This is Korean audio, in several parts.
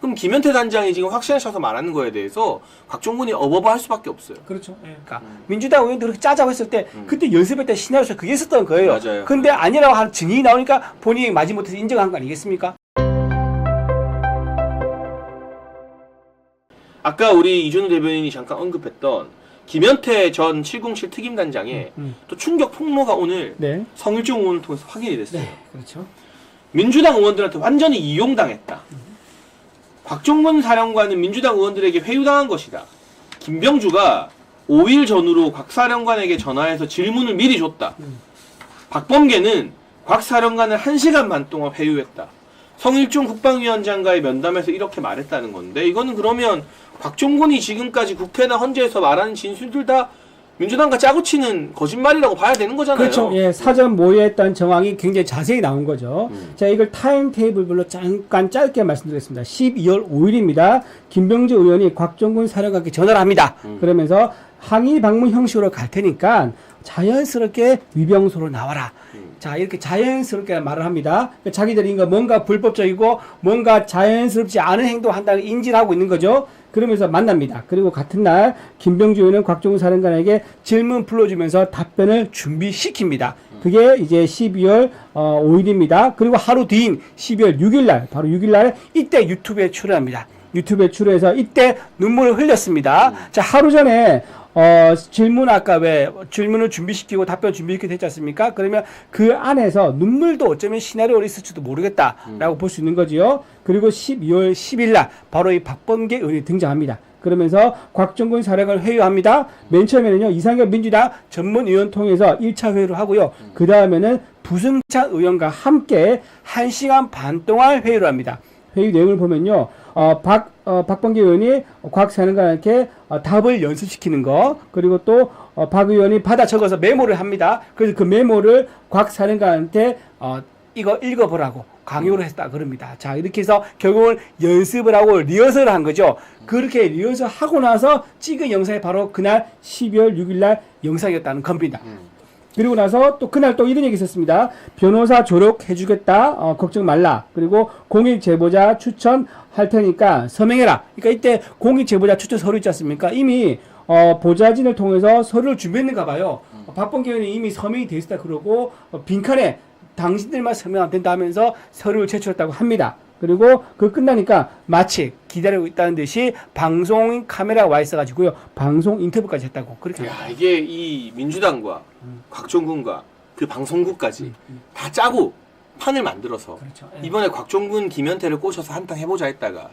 그럼 김현태 단장이 지금 확신하셔서 말하는 거에 대해서 곽종근이 어버버 할 수밖에 없어요. 그렇죠. 예. 그러니까 민주당 의원들이 그렇게 짜자고 했을 때 그때 연습할 때 시나리오에서 그게 있었던 거예요. 맞아요. 근데 아니라고 하는 증인이 나오니까 본인이 마지못해서 인정한 거 아니겠습니까? 아까 우리 이준우 대변인이 잠깐 언급했던 김현태 전 707 특임단장의 또 충격 폭로가 오늘 네. 성일종 의원을 통해서 확인이 됐어요. 네. 그렇죠. 민주당 의원들한테 완전히 이용당했다. 곽종근 사령관은 민주당 의원들에게 회유당한 것이다. 김병주가 5일 전후로 곽 사령관에게 전화해서 질문을 미리 줬다. 박범계는 곽 사령관을 1시간 반 동안 회유했다. 성일종 국방위원장과의 면담에서 이렇게 말했다는 건데, 이거는 그러면 곽종근이 지금까지 국회나 헌재에서 말하는 진술들 다 민주당과 짜고 치는 거짓말이라고 봐야 되는 거잖아요. 그렇죠. 예, 사전 모의했던 정황이 굉장히 자세히 나온 거죠. 자, 이걸 타임테이블별로 잠깐 짧게 말씀드리겠습니다. 12월 5일입니다. 김병주 의원이 곽종근 사령관께 전화를 합니다. 그러면서 항의 방문 형식으로 갈 테니까 자연스럽게 위병소로 나와라. 자, 이렇게 자연스럽게 말을 합니다. 자기들이 이거 뭔가 불법적이고 뭔가 자연스럽지 않은 행동을 한다는 인지를 하고 있는 거죠. 그러면서 만납니다. 그리고 같은 날 김병주 의원은 곽종근 사령관에게 질문 불러주면서 답변을 준비시킵니다. 그게 이제 12월 5일입니다. 그리고 하루 뒤인 12월 6일 날, 바로 6일 날 이때 유튜브에 출연합니다. 유튜브에 출연해서 이때 눈물을 흘렸습니다. 자, 하루 전에 질문 아까 왜 질문을 준비시키고 답변 준비시키고 했지 않습니까? 그러면 그 안에서 눈물도 어쩌면 시나리오가 있을지도 모르겠다라고 볼 수 있는 거지요. 그리고 12월 10일 날 바로 이 박범계 의원이 등장합니다. 그러면서 곽종근 사령관을 회유합니다. 맨 처음에는요, 이상경 민주당 전문위원 통해서 1차 회유를 하고요. 그 다음에는 부승찬 의원과 함께 1시간 반 동안 회유를 합니다. 회의 내용을 보면요, 박범계 의원이 곽 사령관에게 답을 연습시키는 거, 그리고 또 박 의원이 받아 적어서 메모를 합니다. 그래서 그 메모를 곽 사령관한테 이거 읽어보라고 강요를 했다 그럽니다. 자, 이렇게 해서 결국은 연습을 하고 리허설을 한 거죠. 그렇게 리허설 하고 나서 찍은 영상이 바로 그날 12월 6일 날 영상이었다는 겁니다. 그리고 나서 또 그날 또 이런 얘기 있었습니다. 변호사 졸업해주겠다. 걱정 말라. 그리고 공익 제보자 추천할 테니까 서명해라. 그러니까 이때 공익 제보자 추천 서류 있지 않습니까? 이미 보좌진을 통해서 서류를 준비했는가 봐요. 박범계 의원이 이미 서명이 돼 있었다 그러고 빈칸에 당신들만 서명하면 된다 하면서 서류를 제출했다고 합니다. 그리고 그 끝나니까 마치 기다리고 있다는 듯이 방송 카메라가 와 있어가지고요, 방송 인터뷰까지 했다고 그렇게. 야, 이게 이 민주당과 곽종근과 그 방송국까지 다 짜고 판을 만들어서, 그렇죠. 이번에 곽종근 김현태를 꼬셔서 한탕 해보자 했다가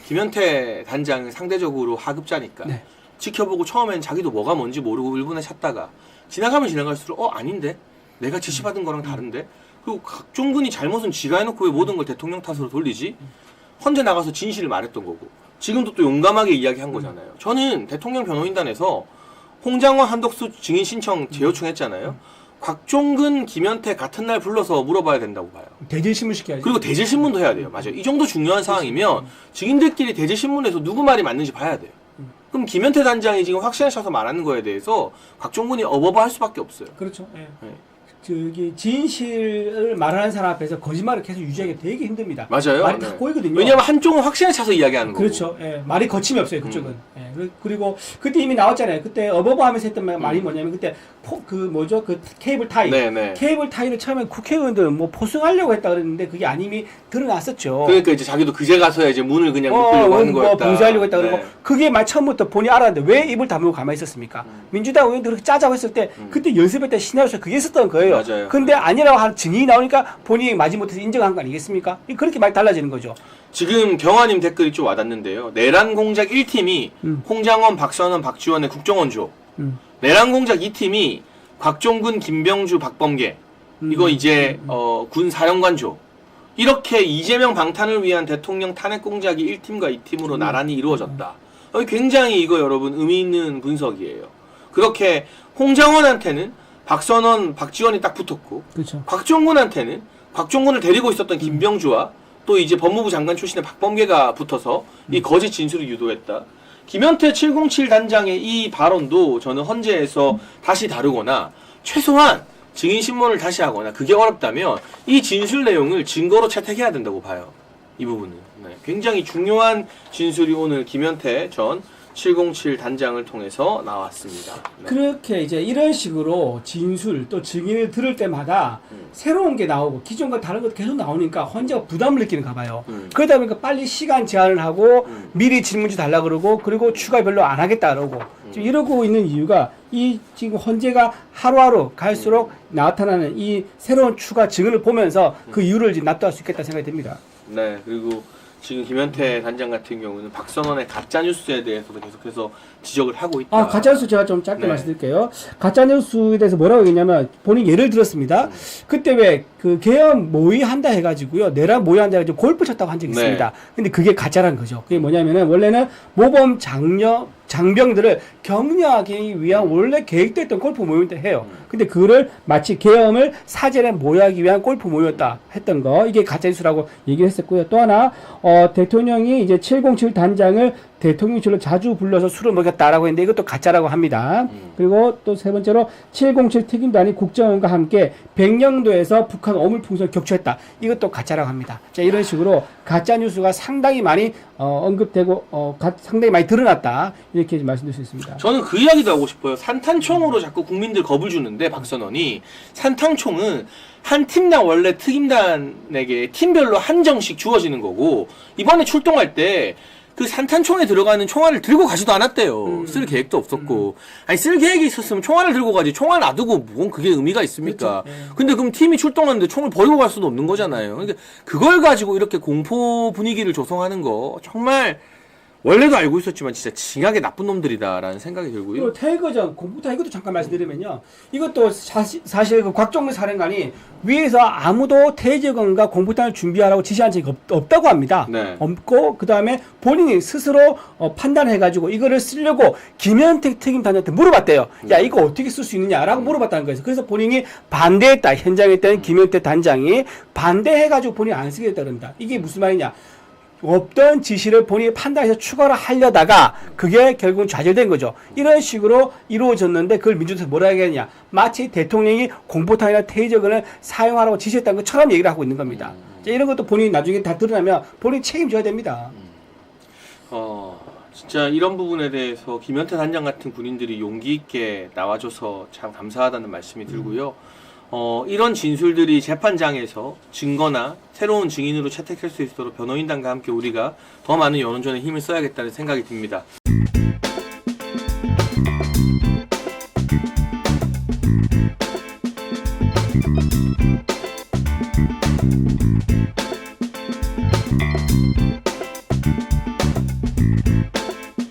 김현태 단장은 상대적으로 하급자니까 네. 지켜보고 처음엔 자기도 뭐가 뭔지 모르고 일본에 찾다가 지나가면 지나갈수록 아닌데? 내가 지시받은 거랑 다른데? 그리고 곽종근이 잘못은 지가 해놓고 왜 모든 걸 대통령 탓으로 돌리지? 헌재 나가서 진실을 말했던 거고, 지금도 또 용감하게 이야기한 거잖아요. 저는 대통령 변호인단에서 홍장원 한덕수 증인 신청 재요청했잖아요. 곽종근 김현태 같은 날 불러서 물어봐야 된다고 봐요. 대질신문 시켜야지. 그리고 대질신문도 해야 돼요. 맞아요. 이 정도 중요한 상황이면 증인들끼리 대질신문에서 누구 말이 맞는지 봐야 돼요. 그럼 김현태 단장이 지금 확신하셔서 말하는 거에 대해서 곽종근이 어버버 할 수밖에 없어요. 그렇죠. 예. 네. 저기 진실을 말하는 사람 앞에서 거짓말을 계속 유지하기 되게 힘듭니다. 맞아요. 말이 다 꼬이거든요. 왜냐하면 한쪽은 확신에 차서 이야기하는 거고. 그렇죠. 예, 말이 거침이 없어요, 그쪽은. 예, 그리고 그때 이미 나왔잖아요. 그때 어버버 하면서 했던 말이 뭐냐면, 그때 그 케이블 타이. 네네. 케이블 타이를 처음에 국회의원들 뭐 포승하려고 했다 그랬는데 그게 아님이 드러났었죠. 그러니까 이제 자기도 그제 가서야 이제 문을 그냥 묶으려고 하는 거였다. 봉쇄하려고 했다 그러고, 네. 그게 말 처음부터 본인이 알았는데 왜 입을 다물고 가만히 있었습니까? 민주당 의원들이 그렇게 짜자고 했을 때 그때 연습할 때 시나리오에서 그게 있었던 거예요. 맞아요. 근데 아니라고 하는 증인이 나오니까 본인이 마지못해서 인정한 거 아니겠습니까? 그렇게 많이 달라지는 거죠. 지금 경화님 댓글이 좀 와닿는데요. 내란 공작 1팀이 홍장원, 박선원, 박지원의 국정원조. 내란 공작 2팀이 곽종근, 김병주, 박범계. 이거 이제 군 사령관조. 이렇게 이재명 방탄을 위한 대통령 탄핵 공작이 1팀과 2팀으로 나란히 이루어졌다. 굉장히 이거 여러분 의미 있는 분석이에요. 그렇게 홍장원한테는 박선원, 박지원이 딱 붙었고, 그렇죠. 곽종근한테는 곽종근을 데리고 있었던 김병주와 또 이제 법무부 장관 출신의 박범계가 붙어서 이 거짓 진술을 유도했다. 김현태 707 단장의 이 발언도 저는 헌재에서 다시 다루거나 최소한 증인 신문을 다시 하거나, 그게 어렵다면 이 진술 내용을 증거로 채택해야 된다고 봐요. 이 부분은. 네. 굉장히 중요한 진술이 오늘 김현태 전 707 단장을 통해서 나왔습니다. 네. 그렇게 이제 이런 식으로 진술 또 증인을 들을 때마다 새로운 게 나오고 기존과 다른 것도 계속 나오니까 헌재가 부담을 느끼는가 봐요. 그러다 보니까 빨리 시간 제한을 하고 미리 질문지 달라 그러고 그리고 추가 별로 안 하겠다 그러고 지금 이러고 있는 이유가 이 지금 헌재가 하루하루 갈수록 나타나는 이 새로운 추가 증언을 보면서 그 이유를 이제 납득할 수 있겠다 생각이 듭니다. 네, 그리고 지금 김현태 단장 같은 경우는 박선원의 가짜 뉴스에 대해서도 계속해서 지적을 하고 있다. 아, 가짜뉴스 제가 좀 짧게 네. 말씀드릴게요. 가짜뉴스에 대해서 뭐라고 얘기했냐면, 본인 예를 들었습니다. 그때 왜 그 계엄 모의한다 해가지고요. 내란 모의한다 해가지고 골프 쳤다고 한 적이 네. 있습니다. 근데 그게 가짜라는 거죠. 그게 뭐냐면은, 원래는 모범 장병들을 격려하기 위한 원래 계획됐던 골프 모임을 해요. 근데 그거를 마치 계엄을 사전에 모의하기 위한 골프 모임이었다 했던 거, 이게 가짜뉴스라고 얘기를 했었고요. 또 하나, 대통령이 이제 707 단장을 대통령실로 자주 불러서 술을 먹였다라고 했는데 이것도 가짜라고 합니다. 그리고 또 세 번째로 707 특임단이 국정원과 함께 백령도에서 북한 어물풍선을 격추했다. 이것도 가짜라고 합니다. 자, 이런 식으로 가짜 뉴스가 상당히 많이 언급되고 상당히 많이 드러났다. 이렇게 말씀드릴 수 있습니다. 저는 그 이야기도 하고 싶어요. 산탄총으로 자꾸 국민들 겁을 주는데 박선원이 산탄총은 한 팀당 원래 특임단에게 팀별로 한정씩 주어지는 거고 이번에 출동할 때 그 산탄총에 들어가는 총알을 들고 가지도 않았대요. 쓸 계획도 없었고. 아니 쓸 계획이 있었으면 총알을 들고 가지. 총알 놔두고 뭔 그게 의미가 있습니까? 그렇죠. 네. 근데 그럼 팀이 출동하는데 총을 버리고 갈 수도 없는 거잖아요. 그러니까 그걸 가지고 이렇게 공포 분위기를 조성하는 거 정말 원래도 알고 있었지만 진짜 징하게 나쁜 놈들이다라는 생각이 들고요. 그리고 퇴거전, 공부타 이것도 잠깐 말씀드리면요. 이것도 사실 그 곽종근 사령관이 위에서 아무도 퇴거전과 공부탄을 준비하라고 지시한 적이 없다고 합니다. 네. 없고, 그 다음에 본인이 스스로 판단해가지고 이거를 쓰려고 김현택 특임단장한테 물어봤대요. 야, 이거 어떻게 쓸 수 있느냐라고 물어봤다는 거예요. 그래서 본인이 반대했다. 현장에 있던 김현택 단장이 반대해가지고 본인이 안 쓰게 됐다 그럽니다. 이게 무슨 말이냐. 없던 지시를 본인이 판단해서 추가를 하려다가 그게 결국은 좌절된 거죠. 이런 식으로 이루어졌는데 그걸 민주당에서 뭐라 하겠냐. 마치 대통령이 공포탄이나 테이저건을 사용하라고 지시했다는 것처럼 얘기를 하고 있는 겁니다. 자, 이런 것도 본인이 나중에 다 드러나면 본인이 책임져야 됩니다. 진짜 이런 부분에 대해서 김현태 단장 같은 군인들이 용기 있게 나와줘서 참 감사하다는 말씀이 들고요. 이런 진술들이 재판장에서 증거나 새로운 증인으로 채택할 수 있도록 변호인단과 함께 우리가 더 많은 여론전에 힘을 써야겠다는 생각이 듭니다.